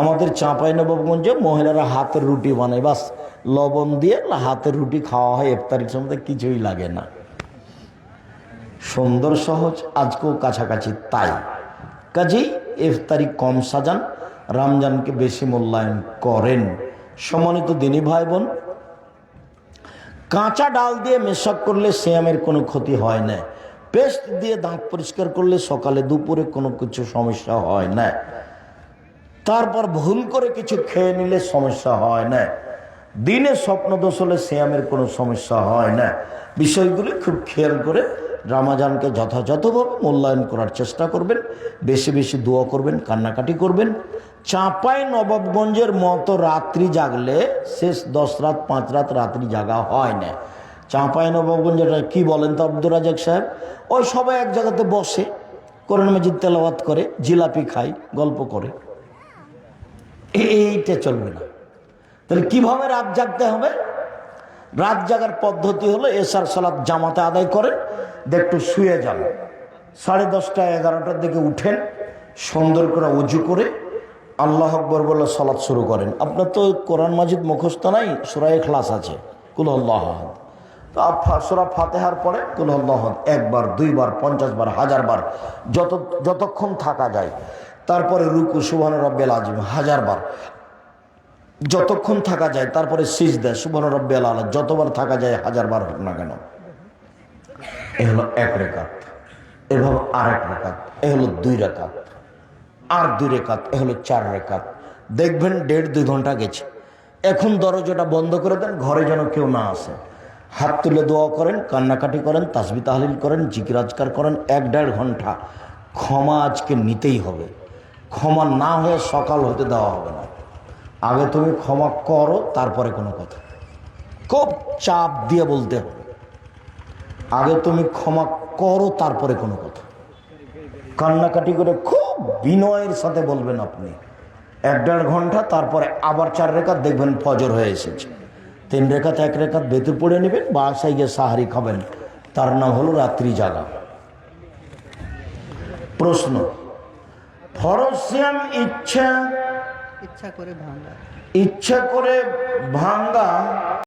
আমাদের চাঁপাইনবাবগঞ্জে মহিলারা হাতের রুটি বানায়, বাস লবণ দিয়ে হাতের রুটি খাওয়া হয় ইফতারির সময়, কিছুই লাগে না। সুন্দর সহজ, আজকেও কাছাকাছি তাই। কাজেই ইফতারি কম সাজান, রমজানকে বেশি মূল্যায়ন করেন। সম্মানিত দিনী ভাই বোন, কাঁচা ডাল দিয়ে মেশাক করলে সিয়ামের কোনো ক্ষতি হয় না। পেস্ট দিয়ে দাঁত পরিষ্কার করলে সকালে দুপুরে কোনো কিছু সমস্যা হয় না। তারপর ভুল করে কিছু খেয়ে নিলে সমস্যা হয় না। দিনে স্বপ্নদোষ হলে সিয়ামের কোনো সমস্যা হয় না। বিষয়গুলি খুব খেয়াল করে রমজানকে যথাযথভাবে মূল্যায়ন করার চেষ্টা করবেন। বেশি বেশি দোয়া করবেন, কান্নাকাটি করবেন। চাঁপাইনবাবগঞ্জের মতো রাত্রি জাগলে শেষ 10 রাত 5 রাত রাত্রি জাগা হয় না। চাঁপাইনবাবগঞ্জের কি বলেন তো আব্দুর রাজাক সাহেব, ওই সবাই এক জায়গাতে বসে কোরআন মাজিদ তেলাওয়াত করে, জিলাপি খায়, গল্প করে, এইটা চলবে না। তাহলে কিভাবে রাত জাগতে হবে? রাত জাগার পদ্ধতি হলো এশার সালাত জামাতে আদায় করেন, একটু শুয়ে যান, 10:30 11টার দিকে উঠেন, সুন্দর করে উজু করে আল্লাহ আকবর বলে সালাত শুরু করেন। আপনার তো কোরআন মাজিদ মুখস্থ নাই, সূরা ইখলাস আছে, কুল আল্লাহ আহাদ, সূরা ফাতিহার পরে কুল আল্লাহ আহাদ 1 বার 2 বার 50 বার 1000 বার যতক্ষণ থাকা যায়। তারপরে রুকু সুবহান রাব্বিল আযীম 1000 বার যতক্ষণ থাকা যায়। তারপরে সিজদা সুবহান রাব্বিল আলা যতবার থাকা যায় 1000 বার হোক না কেন। এ হলো 1 রাকাত। এভাবে আরেক রাকাত, এ হলো 2 রাকাত, আর 2 রাকাত, এ হলো 4 রাকাত। দেখবেন 1.5-2 ঘন্টা গেছে। এখন দরজাটা বন্ধ করে দেন, ঘরে যেন কেউ না আসে। হাত তুলে দোয়া করেন, কান্নাকাটি করেন, তাসবিহ তাহলিল করেন, জিকির আজকার করেন। 1-1.5 ঘন্টা ক্ষমা আজকে নিতেই হবে। ক্ষমা না হয়ে সকাল হতে দেওয়া হবে না। আগে তুমি ক্ষমা করো, তারপরে কোনো কথা। খুব চাপ দিয়ে বলতে হবে, আগে তুমি ক্ষমা করো তারপরে কোনো কথা। কান্নাকাটি করে খুব বিনয়ের সাথে বলবেন আপনি। 1-1.5 ঘন্টা, তারপরে আবার 4 রাকাত, দেখবেন ফজর হয়ে এসেছে। 3 রাকাত 1 রাকাত বেতু পড়ে নেবেন, বাসায় গিয়ে সাহারি খাবেন। তার নাম হলো রাত্রি জাগা। প্রশ্ন, ফরজ সিয়াম ইচ্ছা করে ভাঙ্গা